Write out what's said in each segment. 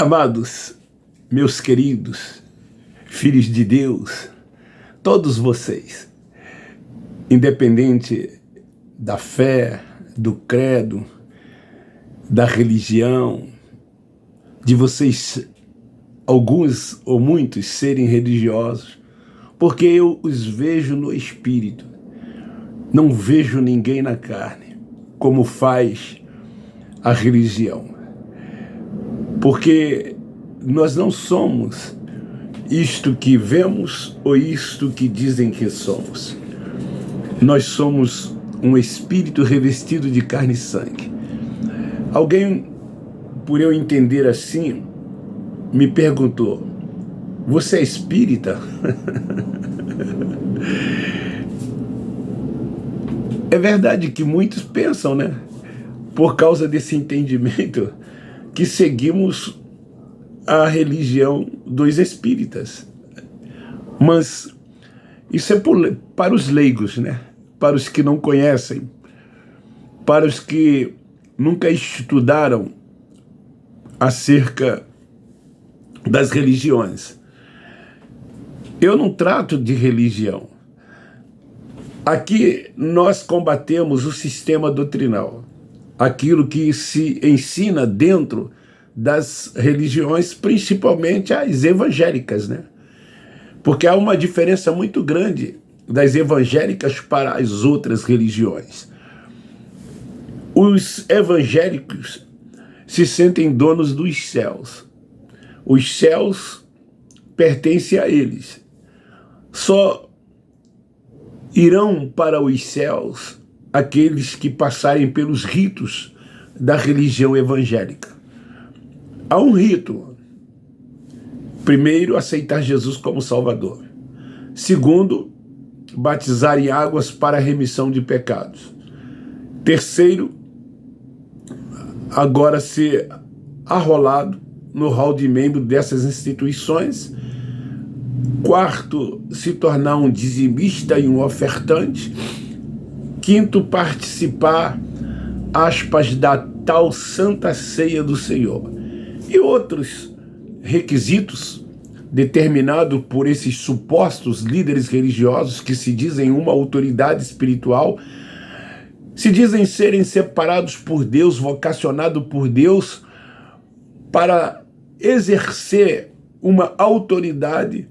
Amados, meus queridos, filhos de Deus, todos vocês, independente da fé, do credo, da religião, de vocês, alguns ou muitos, serem religiosos, porque eu os vejo no Espírito, não vejo ninguém na carne, como faz a religião. Porque nós não somos isto que vemos ou isto que dizem que somos. Nós somos um espírito revestido de carne e sangue. Alguém, por eu entender assim, me perguntou: você é espírita? É verdade que muitos pensam, né? Por causa desse entendimento, que seguimos a religião dos espíritas. Mas isso é para os leigos, né? Para os que não conhecem, para os que nunca estudaram acerca das religiões. Eu não trato de religião. Aqui nós combatemos o sistema doutrinal, aquilo que se ensina dentro das religiões, principalmente as evangélicas, né? Porque há uma diferença muito grande das evangélicas para as outras religiões. Os evangélicos se sentem donos dos céus. Os céus pertencem a eles. Só irão para os céus aqueles que passarem pelos ritos da religião evangélica. Há um rito. Primeiro, aceitar Jesus como Salvador. Segundo, batizar em águas para a remissão de pecados. Terceiro, agora ser arrolado no hall de membro dessas instituições. Quarto, se tornar um dizimista e um ofertante. Quinto, participar, aspas, da tal Santa Ceia do Senhor. E outros requisitos determinados por esses supostos líderes religiosos que se dizem uma autoridade espiritual, se dizem serem separados por Deus, vocacionados por Deus para exercer uma autoridade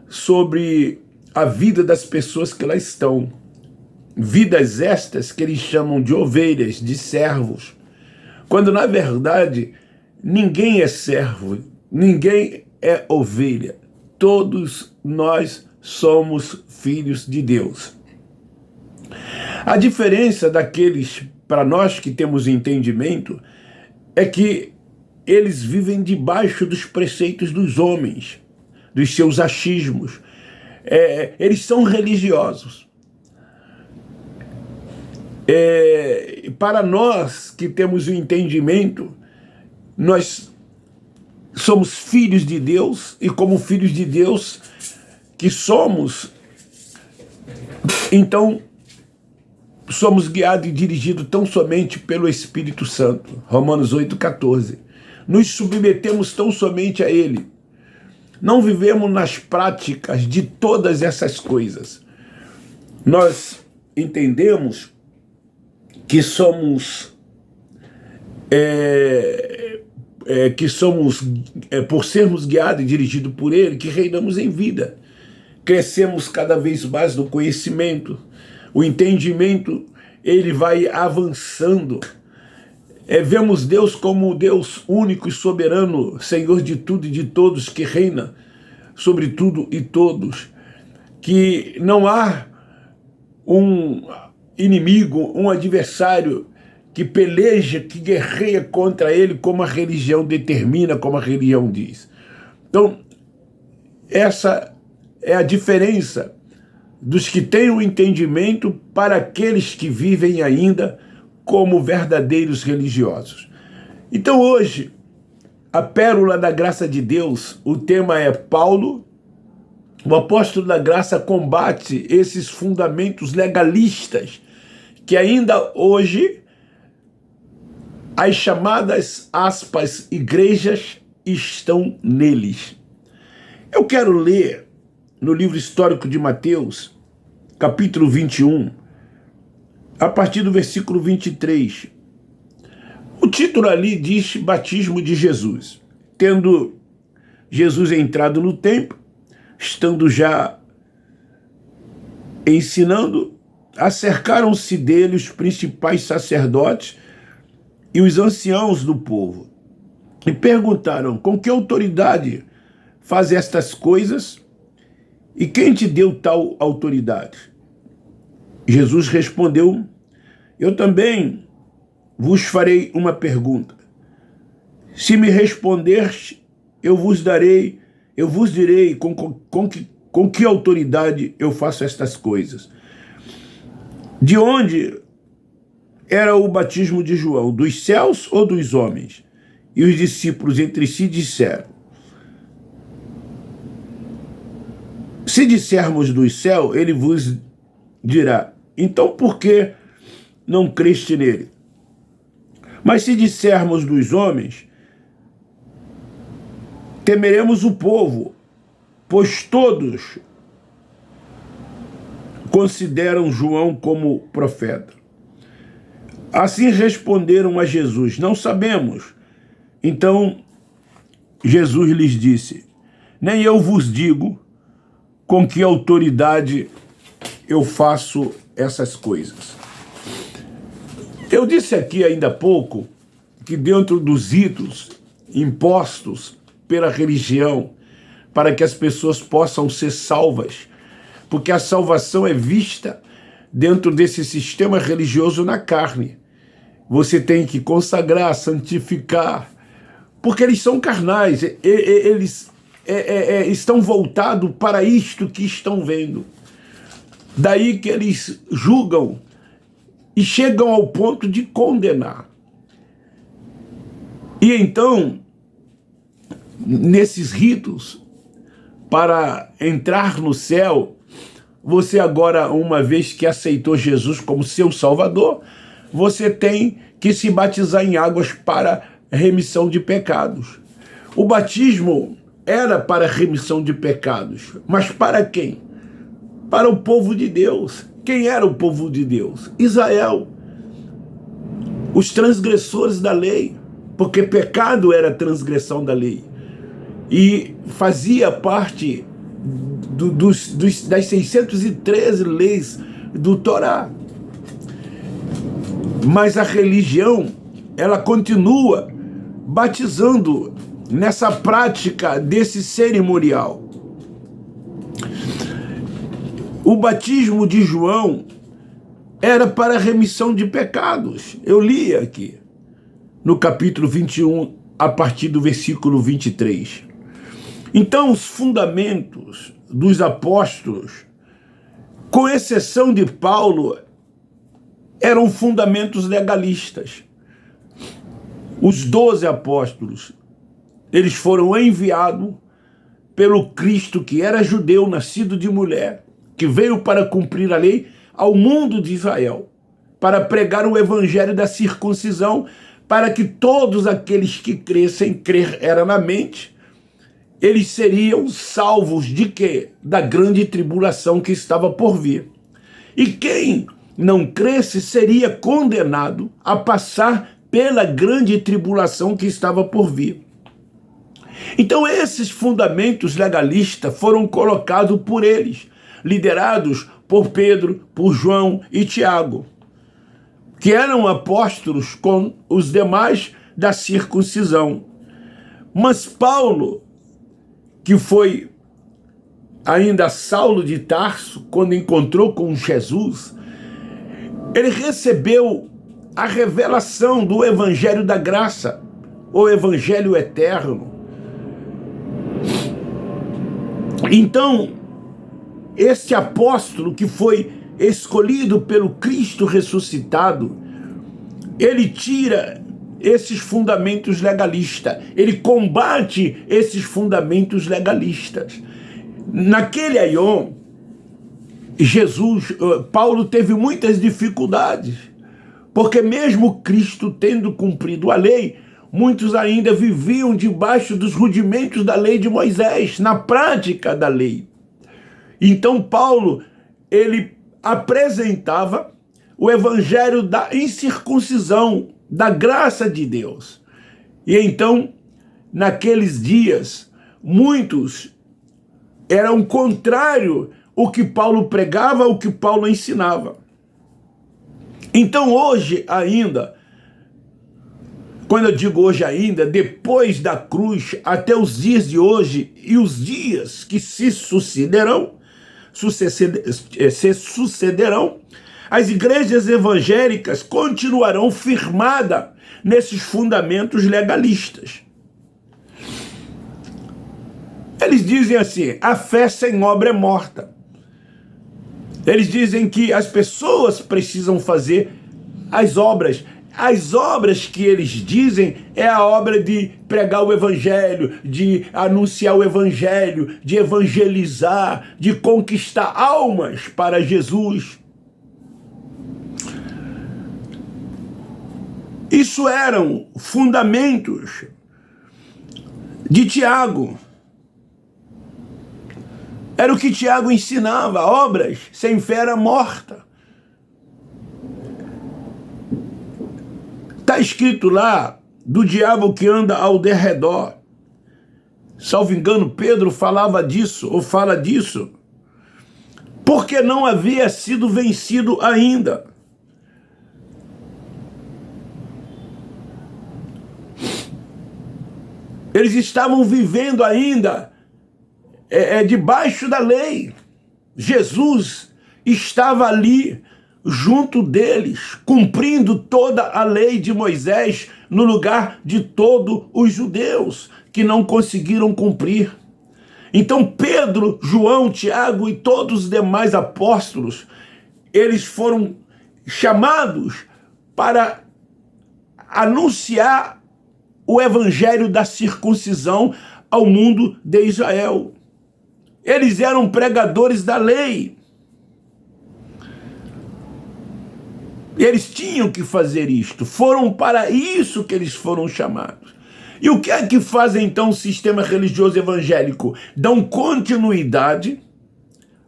sobre a vida das pessoas que lá estão. Vidas estas que eles chamam de ovelhas, de servos, quando na verdade ninguém é servo, ninguém é ovelha. Todos nós somos filhos de Deus. A diferença daqueles, para nós que temos entendimento, é que eles vivem debaixo dos preceitos dos homens, dos seus achismos. Eles são religiosos. Para nós que temos o entendimento, nós somos filhos de Deus, e como filhos de Deus que somos, então somos guiados e dirigidos tão somente pelo Espírito Santo. Romanos 8,14. Nos submetemos tão somente a Ele. Não vivemos nas práticas de todas essas coisas. Nós entendemos que somos, por sermos guiados e dirigidos por Ele, que reinamos em vida. Crescemos cada vez mais no conhecimento. O entendimento, ele vai avançando. Vemos Deus como Deus único e soberano, Senhor de tudo e de todos, que reina sobre tudo e todos. Que não há um inimigo, um adversário que peleja, que guerreia contra ele, como a religião determina, como a religião diz. Então, essa é a diferença dos que têm o entendimento para aqueles que vivem ainda como verdadeiros religiosos. Então hoje, a pérola da graça de Deus, o tema é Paulo, o apóstolo da graça, combate esses fundamentos legalistas que ainda hoje as chamadas, aspas, igrejas estão neles. Eu quero ler no livro histórico de Mateus, capítulo 21, a partir do versículo 23. O título ali diz Batismo de Jesus. Tendo Jesus entrado no templo, estando já ensinando, acercaram-se dele os principais sacerdotes e os anciãos do povo, e perguntaram: com que autoridade faz estas coisas? E quem te deu tal autoridade? Jesus respondeu: eu também vos farei uma pergunta. Se me responderes, eu vos direi com que autoridade eu faço estas coisas. De onde era o batismo de João? Dos céus ou dos homens? E os discípulos entre si disseram: se dissermos do céu, ele vos dirá: então por que não creste nele? Mas se dissermos dos homens, temeremos o povo, pois todos consideram João como profeta. Assim responderam a Jesus: não sabemos. Então Jesus lhes disse: nem eu vos digo com que autoridade eu faço essas coisas. Eu disse aqui ainda há pouco que dentro dos ritos impostos pela religião para que as pessoas possam ser salvas, porque a salvação é vista dentro desse sistema religioso na carne. Você tem que consagrar, santificar, porque eles são carnais, eles estão voltados para isto que estão vendo. Daí que eles julgam e chegam ao ponto de condenar. E então, nesses ritos, para entrar no céu, você agora, uma vez que aceitou Jesus como seu Salvador, você tem que se batizar em águas para remissão de pecados. O batismo era para remissão de pecados, mas para quem? Para o povo de Deus. Quem era o povo de Deus? Israel. Os transgressores da lei, porque pecado era transgressão da lei. E fazia parte das 613 leis do Torá. Mas a religião, ela continua batizando nessa prática desse cerimonial. O batismo de João era para remissão de pecados. Eu li aqui, no capítulo 21, a partir do versículo 23. Então, os fundamentos dos apóstolos, com exceção de Paulo, eram fundamentos legalistas. Os 12 apóstolos, eles foram enviados pelo Cristo, que era judeu, nascido de mulher, que veio para cumprir a lei ao mundo de Israel, para pregar o evangelho da circuncisão, para que todos aqueles que crescem, crer era na mente, eles seriam salvos de quê? Da grande tribulação que estava por vir. E quem não cresce seria condenado a passar pela grande tribulação que estava por vir. Então esses fundamentos legalistas foram colocados por eles, liderados por Pedro, por João e Tiago, que eram apóstolos com os demais da circuncisão. Mas Paulo, que foi ainda Saulo de Tarso, quando encontrou com Jesus, ele recebeu a revelação do evangelho da graça, o evangelho eterno. Então, este apóstolo que foi escolhido pelo Cristo ressuscitado, ele tira esses fundamentos legalistas, ele combate esses fundamentos legalistas. Naquele aion, Paulo teve muitas dificuldades, porque mesmo Cristo tendo cumprido a lei, muitos ainda viviam debaixo dos rudimentos da lei de Moisés, na prática da lei. Então Paulo, ele apresentava o evangelho da incircuncisão, da graça de Deus. E então, naqueles dias, muitos eram contrário ao que Paulo pregava, ao que Paulo ensinava. Então hoje ainda, quando eu digo hoje ainda, depois da cruz, até os dias de hoje e os dias que se sucederão, as igrejas evangélicas continuarão firmadas nesses fundamentos legalistas. Eles dizem assim, a fé sem obra é morta. Eles dizem que as pessoas precisam fazer as obras. As obras que eles dizem é a obra de pregar o evangelho, de anunciar o evangelho, de evangelizar, de conquistar almas para Jesus. Isso eram fundamentos de Tiago. Era o que Tiago ensinava, obras sem fé era morta. Está escrito lá do diabo que anda ao derredor. Salvo engano, Pedro falava disso, ou fala disso, porque não havia sido vencido ainda. Eles estavam vivendo ainda debaixo da lei. Jesus estava ali junto deles, cumprindo toda a lei de Moisés no lugar de todos os judeus que não conseguiram cumprir. Então Pedro, João, Tiago e todos os demais apóstolos, eles foram chamados para anunciar o evangelho da circuncisão ao mundo de Israel. Eles eram pregadores da lei. Eles tinham que fazer isto. Foram para isso que eles foram chamados. E o que é que faz então o sistema religioso evangélico? Dão continuidade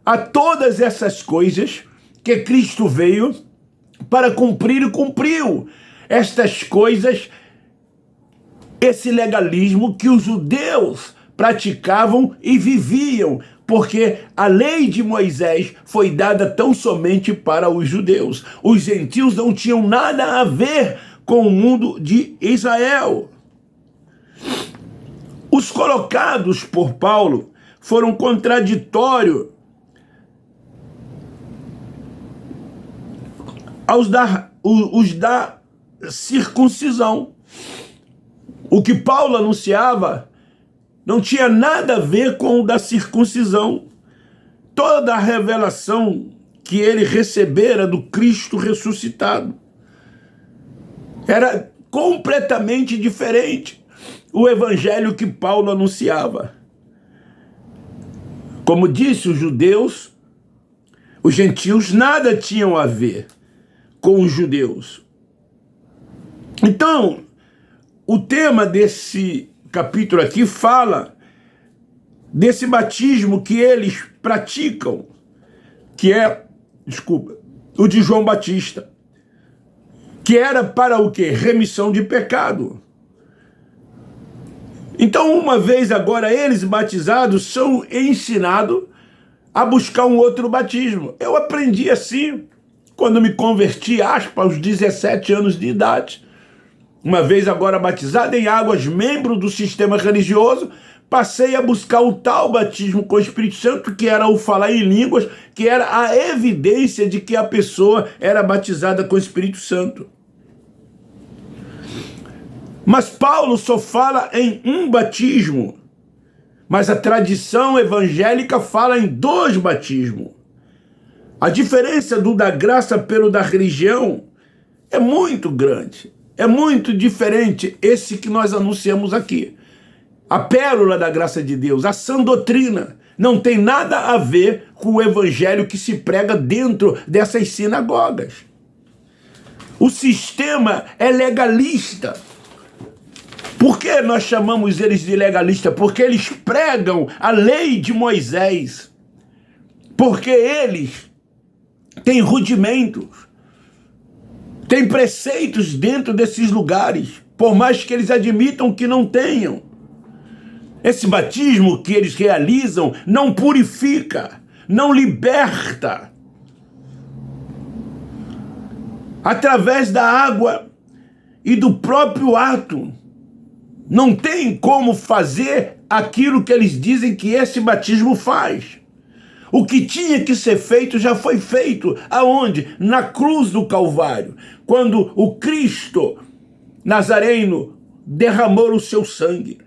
a todas essas coisas que Cristo veio para cumprir e cumpriu. Estas coisas, esse legalismo que os judeus praticavam e viviam, porque a lei de Moisés foi dada tão somente para os judeus. Os gentios não tinham nada a ver com o mundo de Israel. Os colocados por Paulo foram contraditórios os da circuncisão. O que Paulo anunciava não tinha nada a ver com o da circuncisão. Toda a revelação que ele recebera do Cristo ressuscitado era completamente diferente o evangelho que Paulo anunciava. Como disse, os judeus, os gentios nada tinham a ver com os judeus. Então, o tema desse capítulo aqui fala desse batismo que eles praticam, que é, o de João Batista, que era para o quê? Remissão de pecado. Então, uma vez agora, eles batizados são ensinados a buscar um outro batismo. Eu aprendi assim, quando me converti, aos 17 anos de idade. Uma vez agora batizado em águas, membro do sistema religioso, passei a buscar o tal batismo com o Espírito Santo, que era o falar em línguas, que era a evidência de que a pessoa era batizada com o Espírito Santo. Mas Paulo só fala em um batismo, mas a tradição evangélica fala em 2 batismos. A diferença do da graça pelo da religião é muito grande. É muito diferente esse que nós anunciamos aqui. A pérola da graça de Deus, a sã doutrina, não tem nada a ver com o evangelho que se prega dentro dessas sinagogas. O sistema é legalista. Por que nós chamamos eles de legalistas? Porque eles pregam a lei de Moisés. Porque eles têm rudimentos, têm preceitos dentro desses lugares, por mais que eles admitam que não tenham. Esse batismo que eles realizam não purifica, não liberta. Através da água e do próprio ato, não tem como fazer aquilo que eles dizem que esse batismo faz. O que tinha que ser feito já foi feito. Aonde? Na cruz do Calvário. Quando o Cristo Nazareno derramou o seu sangue.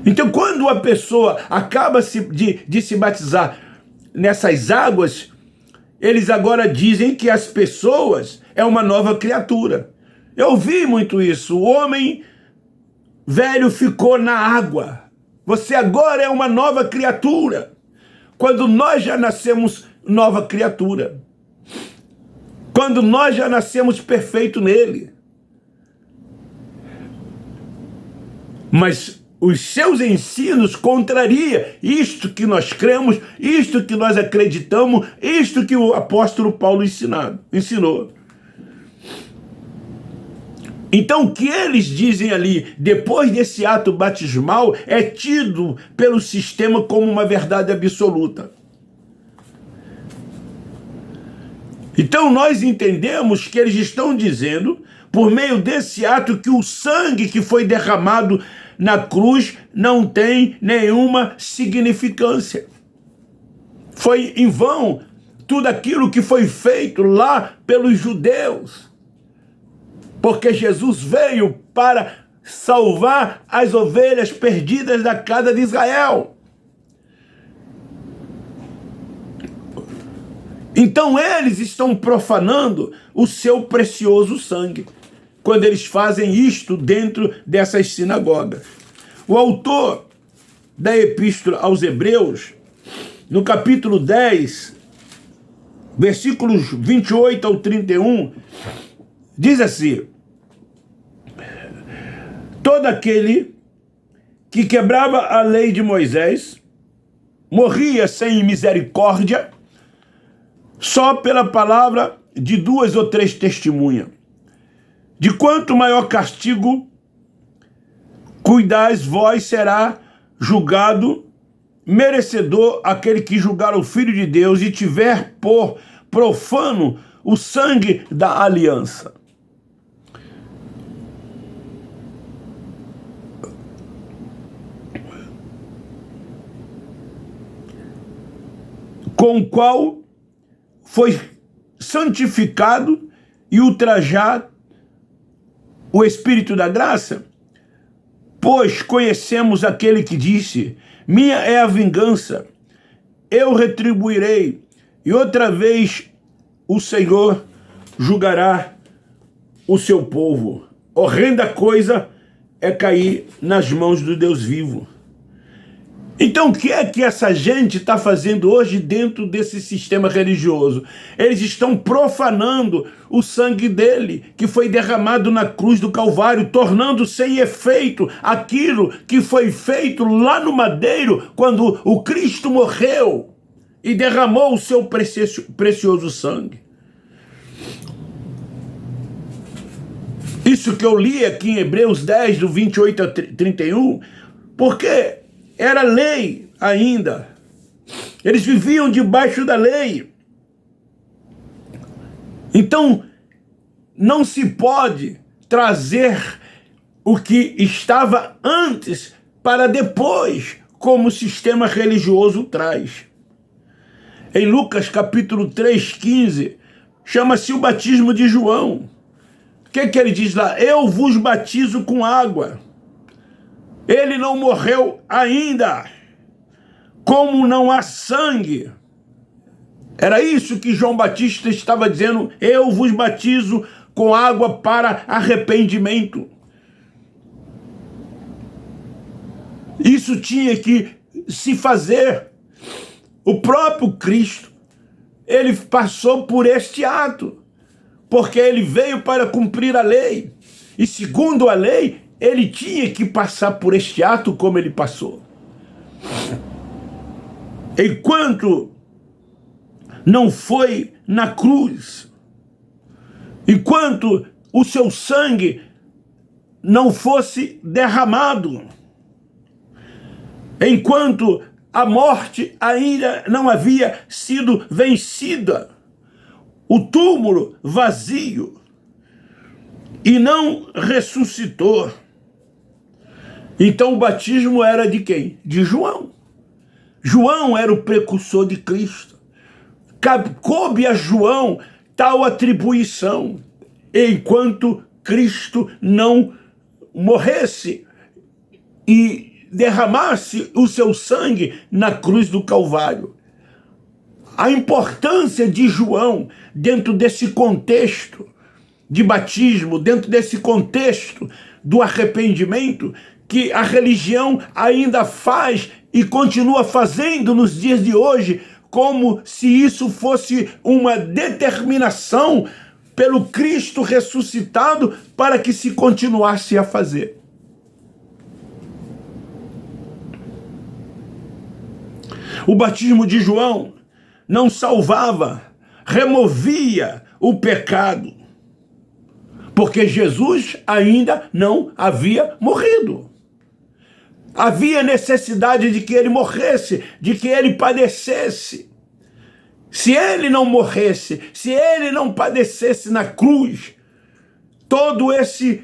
Então, quando a pessoa acaba de se batizar nessas águas, eles agora dizem que as pessoas é uma nova criatura. Eu ouvi muito isso. O homem velho ficou na água. Você agora é uma nova criatura. Quando nós já nascemos nova criatura. Quando nós já nascemos perfeito nele. Mas os seus ensinos contraria isto que nós cremos, isto que nós acreditamos, isto que o apóstolo Paulo ensinou. Então o que eles dizem ali, depois desse ato batismal, é tido pelo sistema como uma verdade absoluta. Então nós entendemos que eles estão dizendo, por meio desse ato, que o sangue que foi derramado na cruz não tem nenhuma significância. Foi em vão tudo aquilo que foi feito lá pelos judeus. Porque Jesus veio para salvar as ovelhas perdidas da casa de Israel. Então eles estão profanando o seu precioso sangue, quando eles fazem isto dentro dessas sinagogas. O autor da Epístola aos Hebreus, no capítulo 10, versículos 28 ao 31, diz assim: todo aquele que quebrava a lei de Moisés morria sem misericórdia só pela palavra de 2 ou 3 testemunhas. De quanto maior castigo cuidais vós, será julgado merecedor aquele que julgar o Filho de Deus e tiver por profano o sangue da aliança. Com o qual foi santificado e ultrajado o Espírito da graça? Pois conhecemos aquele que disse: minha é a vingança, eu retribuirei, e outra vez o Senhor julgará o seu povo. Horrenda coisa é cair nas mãos do Deus vivo. Então, o que é que essa gente está fazendo hoje dentro desse sistema religioso? Eles estão profanando o sangue dele, que foi derramado na cruz do Calvário, tornando sem efeito aquilo que foi feito lá no madeiro, quando o Cristo morreu e derramou o seu precioso sangue. Isso que eu li aqui em Hebreus 10, do 28 a 31, porque era lei ainda. Eles viviam debaixo da lei. Então, não se pode trazer o que estava antes para depois, como o sistema religioso traz. Em Lucas capítulo 3,15, chama-se o batismo de João. O que ele diz lá? Eu vos batizo com água. Ele não morreu ainda. Como não há sangue. Era isso que João Batista estava dizendo. Eu vos batizo com água para arrependimento. Isso tinha que se fazer. O próprio Cristo, ele passou por este ato. porque ele veio para cumprir a lei. E segundo a lei, ele tinha que passar por este ato como ele passou. Enquanto não foi na cruz, enquanto o seu sangue não fosse derramado, enquanto a morte ainda não havia sido vencida, o túmulo vazio, e não ressuscitou. Então o batismo era de quem? De João. João era o precursor de Cristo. Coube a João tal atribuição, enquanto Cristo não morresse e derramasse o seu sangue na cruz do Calvário. A importância de João dentro desse contexto de batismo, dentro desse contexto do arrependimento, que a religião ainda faz e continua fazendo nos dias de hoje, como se isso fosse uma determinação pelo Cristo ressuscitado para que se continuasse a fazer. O batismo de João não salvava, removia o pecado, porque Jesus ainda não havia morrido. Havia necessidade de que ele morresse, de que ele padecesse. Se ele não morresse, se ele não padecesse na cruz, todo esse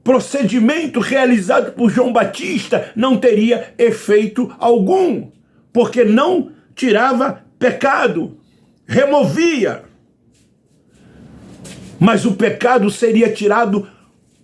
procedimento realizado por João Batista não teria efeito algum, porque não tirava pecado, removia. Mas o pecado seria tirado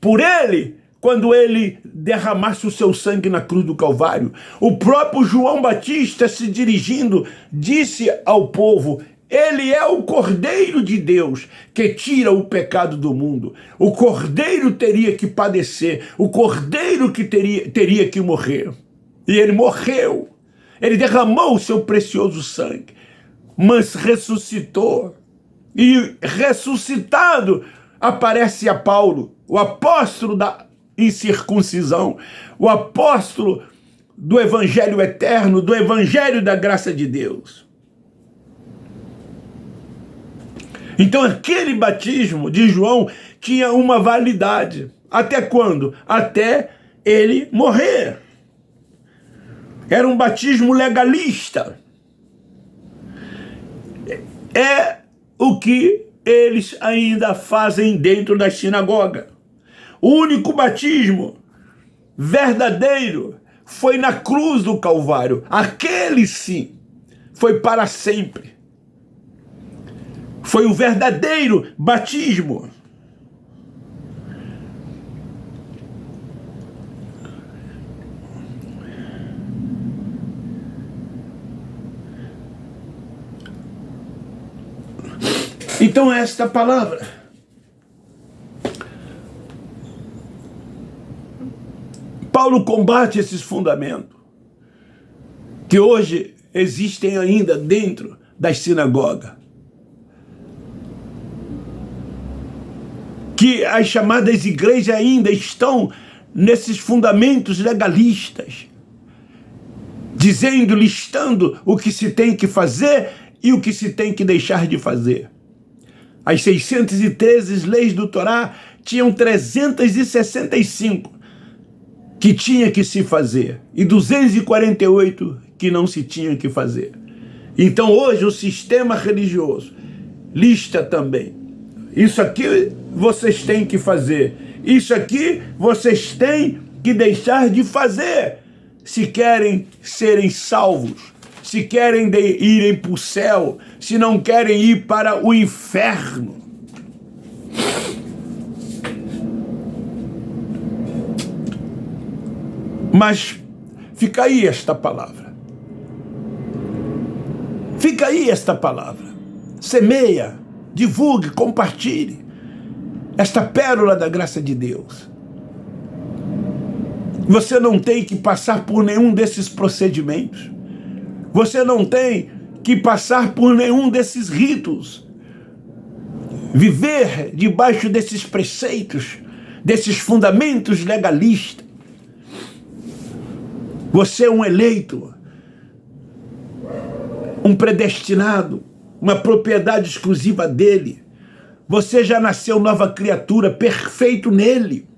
por ele quando ele derramasse o seu sangue na cruz do Calvário. O próprio João Batista, se dirigindo, disse ao povo: ele é o Cordeiro de Deus que tira o pecado do mundo. O Cordeiro teria que padecer, o Cordeiro que teria que morrer. E ele morreu, ele derramou o seu precioso sangue, mas ressuscitou. E ressuscitado aparece a Paulo, o apóstolo da incircuncisão, o apóstolo do evangelho eterno, do evangelho da graça de Deus. Então aquele batismo de João tinha uma validade. Até quando? Até ele morrer. Era um batismo legalista. É o que eles ainda fazem dentro da sinagoga. O único batismo verdadeiro foi na cruz do Calvário. Aquele sim foi para sempre. Foi o verdadeiro batismo. Então esta palavra Paulo combate esses fundamentos que hoje existem ainda dentro das sinagogas, que as chamadas igrejas ainda estão nesses fundamentos legalistas, dizendo, listando o que se tem que fazer e o que se tem que deixar de fazer. As 613 leis do Torá tinham 365 que tinha que se fazer e 248 que não se tinha que fazer. Então hoje o sistema religioso lista também: isso aqui vocês têm que fazer, isso aqui vocês têm que deixar de fazer, se querem serem salvos, se querem irem para o céu, se não querem ir para o inferno. Mas fica aí esta palavra. Fica aí esta palavra. Semeia, divulgue, compartilhe esta pérola da graça de Deus. Você não tem que passar por nenhum desses procedimentos. Você não tem que passar por nenhum desses ritos, viver debaixo desses preceitos, desses fundamentos legalistas. Você é um eleito, um predestinado, uma propriedade exclusiva dele. Você já nasceu nova criatura, perfeito nele.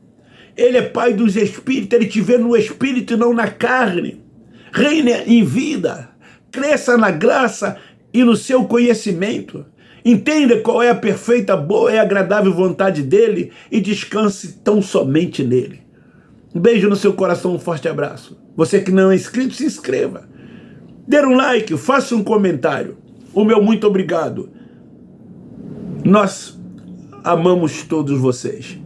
Ele é Pai dos Espíritos, ele te vê no Espírito e não na carne. Reine em vida, cresça na graça e no seu conhecimento. Entenda qual é a perfeita, boa e agradável vontade dele e descanse tão somente nele. Um beijo no seu coração, um forte abraço. Você que não é inscrito, se inscreva. Dê um like, faça um comentário. O meu muito obrigado. Nós amamos todos vocês.